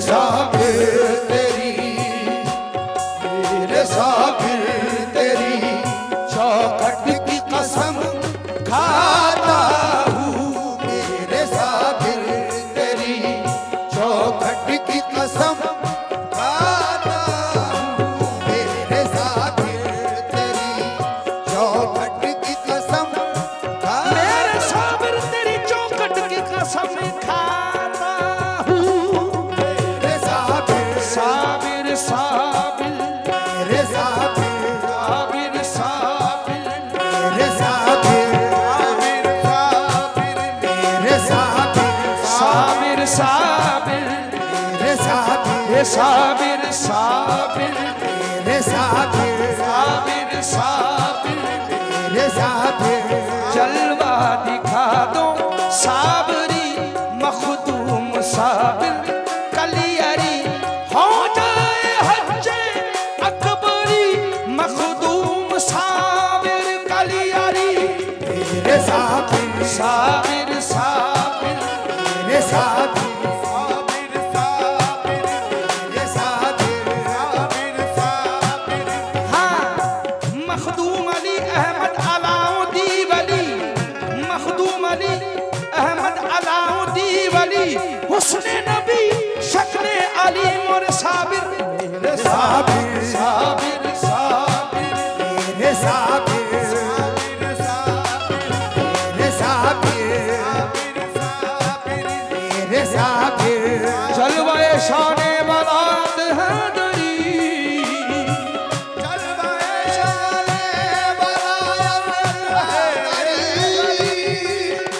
साबिर तेरी, मेरे साबिर तेरी चौखट की कसम खाता हूँ। मेरे साबिर तेरी चौखट की कसम खाता हूँ। मेरे साबिर तेरी चौखट की कसम, मेरे साबिर तेरी चौखट की कसम खाता हूँ। मेरे साबिर साबिर साबिर मेरे साबिर साबिर साबिर मेरे साबिर मेरे साबिर साबिर साबिर मेरे साबिर ये साबिर साबिर मेरे साबिर साबिर साबिर मेरे साबिर जलवा दिखा दो साबरी मखदूम साबिर कलियरी हो जाए हज्जे अकबरी मखदूम साबिर कलियरी। मेरे साबिर साबिर साबिर मेरे साबिर मेरे साबिर हाँ मखदूम अली अहमद अलाउद्दी वली, मखदूम अली अहमद अलाउद्दी वली हुस्ने नबी शक्ले अली मोर साबिर। मेरे साबिर साबिर साबिर मेरे साबिर मेरे साबिर मेरे साबिर जलवाए शाने बारात हैदरी,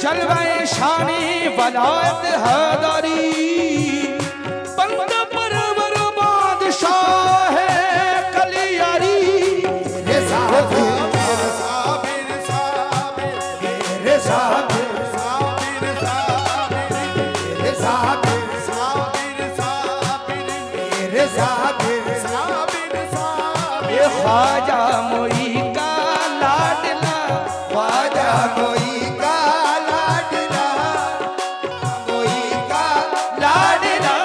जलवाए शाने बारात हैदरी बंद परवर बादशाह है कलियारी। मेरे साबिर मेरे साबिर मेरे साबिर मेरे साबिर ये ख्वाजा मोई का लाडला, ख्वाजा कोई का लाडला, कोई का लाडला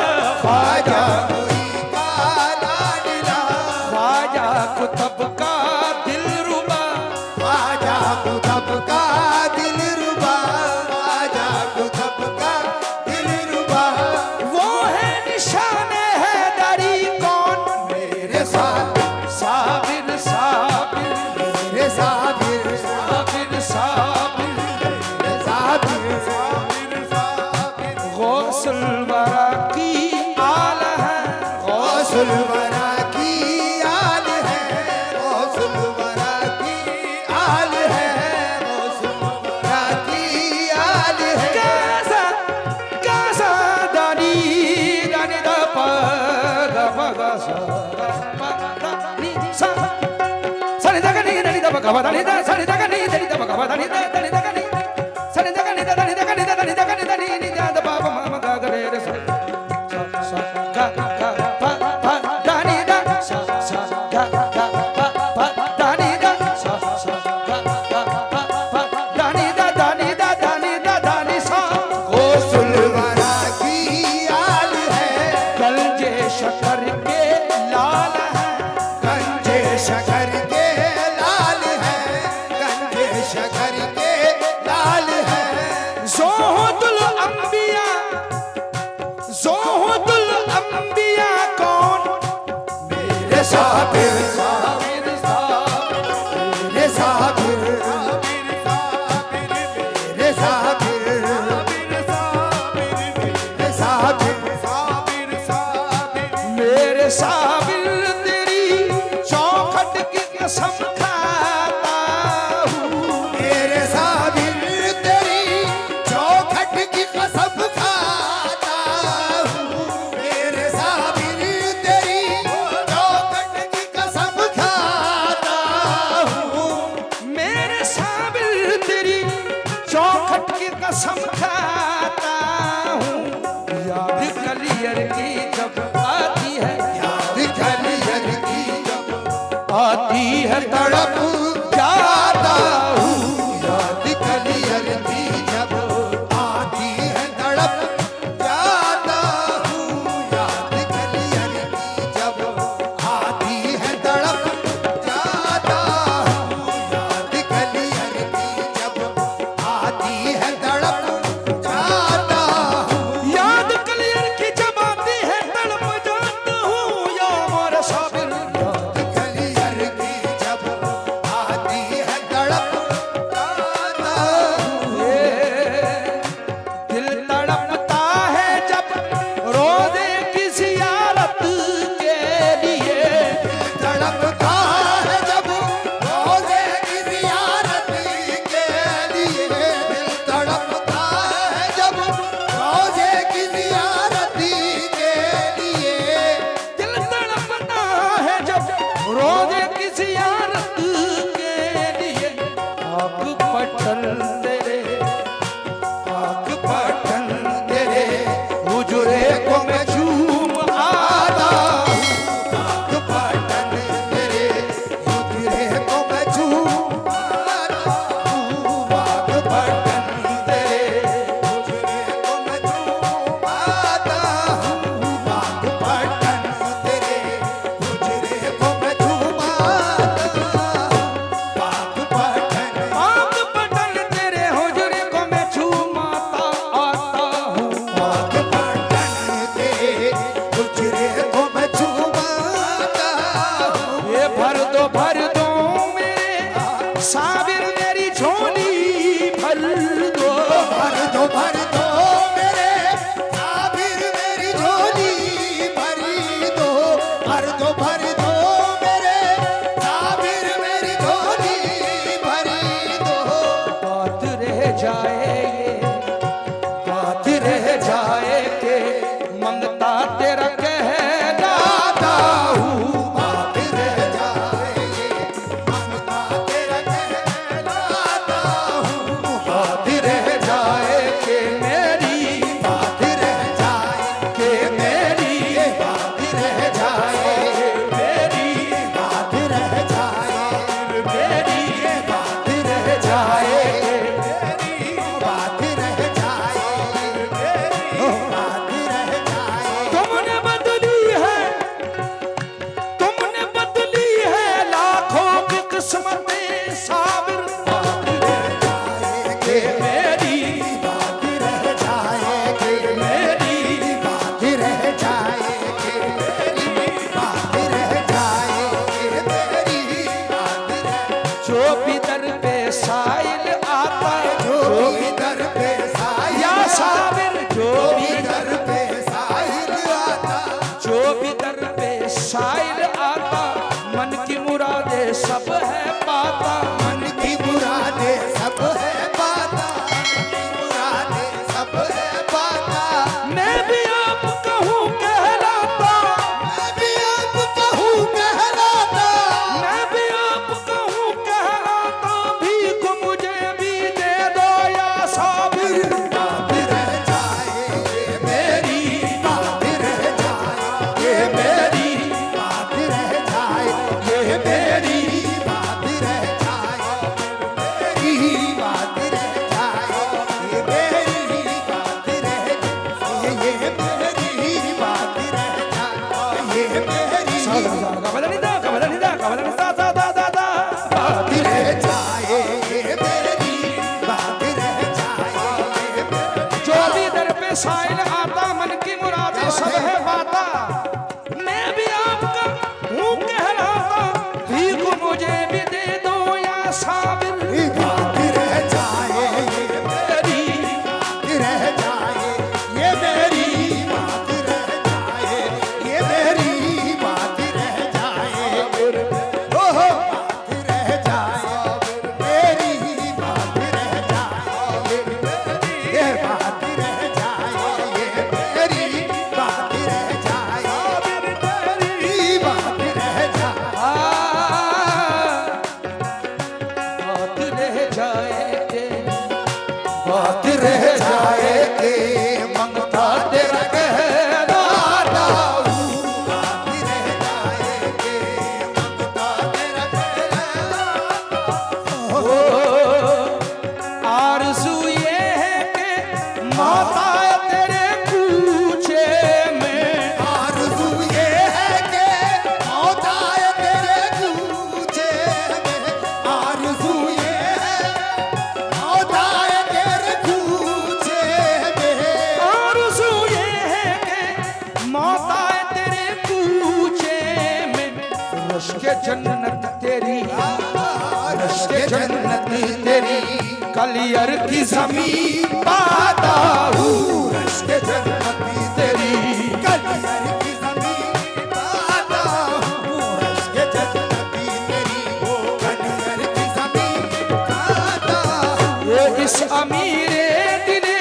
ख्वाजा ख्वाजा कोई का लाडला, ख्वाजा कुतुब का दिलरुबा, ख्वाजा कुतुब का दिलरुबा, ख्वाजा कुतुब का दिलरुबा। वो है निशाने हैदरी कौन। मेरे साबिर साबिर साबिर मेरे साबिर साबिर साबिर मेरे साबिर गौसुल वरा की आल है, गौसुल वरा की आल है, गौसुल वरा की आल है, गौसुल वरा की आल है। कैसा कैसा दानी दानी दा पा दा पा गा सा पा दा नी सा सनी दा नी दा नी दा पा गा दा नी दा सनी दा नी दा नी दा पा गा दा नी दा नी दा नी सनी दा नी दा नी दा नी दा नी दा नी दा नी नी दा दा पा पा मा मा गा गा रे रे सा सा गा गा पा पा दा नी दा सा सा गा गा पा पा दा नी दा सा सा गा गा पा पा दा नी दा दा नी दा दा नी दा दा नी सा। गौसुल वरा की आल है, गंजे शकर के लाल है, गंजे शकर के लाल है, गंजे शकर के लाल है। ज़ोहुदुल अंबिया, ज़ोहुदुल अंबिया कौन। मेरे साबिर साबिर साबिर मेरे साबिर मेरे साबिर मेरे साबिर मेरे साबिर तेरी चौखट की कसम खाता हूँ। मेरे साबिर तेरी चौखट की कसम खाता हूँ। मेरे साबिर तेरी चौखट की कसम खाता हूँ। मेरे साबिर तेरी चौखट की कसम खाता हूँ। याद कलियर की जब आती है, याद खलियर की जब आती है तड़प जाता हूँ। याद कलियर की जब आती है तड़प जाता हूँ। याद जियारत के लिए आग पटल तेरे, आग पटल तेरे हुजूरे को मैं झूम आता हूँ। आग पटल तेरे हुजूरे को मैं झूम आता हूँ। आग पटल तेरे हुजूरे को मैं झूम आता हूँ। आग पटल तेरे हुजूरे को मैं झूम आता हूँ। आग पटल आग पटल तेरे हुजूरे को मैं झूमाता आता हूँ। आग पटल तेरे हुजूरे को मैं झूमाता हूँ। ये भर दो मेरे साबिर मेरी झोली भर दो। भर दो मेरे साबिर मेरी झोली भरी दो। भर दो मेरे साबिर मेरी झोली भरी दो। बात रह जाए ये, बात रह जाए के मंगता तेरा कहलाता हूँ। बात रह जाए मंगता तेरा कहलाता हूँ। बात रह जाए के मेरी, बात रह जाए के मेरी, बात रह जाए मेरी, बात रह जाए मेरी बात रह जाए बात रह जाए। बात रह जाए। तुमने बदली है लाखों की किस्मतें साबिर। बात रह जाए के मेरी, बात रह जाए मेरी, बात रह जाए बात रह जाए तेरी बात रह। जो भी दर पे साइल आता, जो भी दर पे साहिल या साबिर, जो भी दर पे साहिल आता। जो भी दर पे साइल आता, मन की मुरादे सब है पाता। मन की मुरादे सब है पाता। मन की मुरादे सब है पाता। मैं भी आप कहूँ कहलाता, मैं भी आप कहूँ कहलाता। मैं भी आप कहूँ कहलाता, भीख मुझे भी दे दो या साबिर। बात रह जाए मेरी, बात रह जाए ये मेरी, बात रह जाए ये मेरी, बात रह जाए मेरी बात रह जाए। ये मेरी बात रह जाए। ये मेरी बात रह जाए। ये मेरी बात रह जाए। ये मेरी बात रह जाए। जो भी दर पे साइल आता, मन की मुरादें सब है पाता। मैं भी आपका हूँ कहलाता, भीख मुझे भी दे दो या साबिर। ये बात रह जाए। ये मेरी, बात रह जाए। ये मेरी बात रह जाए। ये मेरी बात रह जाए। ओहो बात रह जाए। मेरी बात रह जाए। ये बात रह जाए। ये मेरी बात रह जाए। मेरी बात रह जाए। बात रह जाए के, बात रह जाए के मंगता तेरा कहलाता हूँ। बात रह जाए के मंगता तेरा कहलाता हूँ। आरज़ू ये है कि माता तेरे कूचे में, आरज़ू ये है कि मौत आए तेरे कूचे में। आरज़ू ये है मौत आए तेरे कूचे में। आरज़ू ये है कि मौत आए तेरे कूचे में। रश के जन्नत तेरी, रश के जन्नत तेरी, कलियर की ज़मीन पाता हूँ। रश के जन्नत तेरी, कलियर की ज़मीन पाता हूँ। रश के जन्नती तेरी कलियर की ज़मीन पाता हूँ। वो इस अमीरे दिले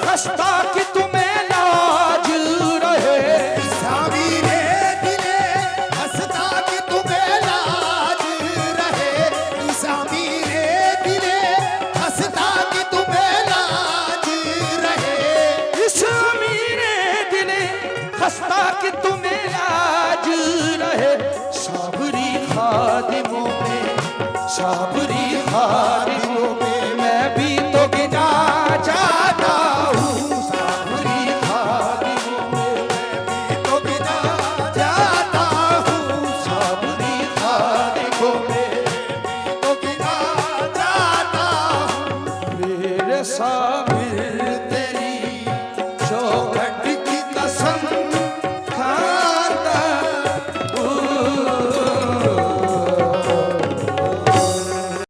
खस्ता की तुम्हें लाज रहे। सावीरे दिले हंसता कि तुम्हें लाज कि तुम्हें लाज रहे साबरी खादिमों में, साबरी खादिमों में मैं भी तो गिना जाता हूँ, साबरी खादिमों में मैं भी तो गिना जाता हूँ, साबरी खादिमों में तो गिना जाता हूँ। मेरे साबिर तेरी चौखट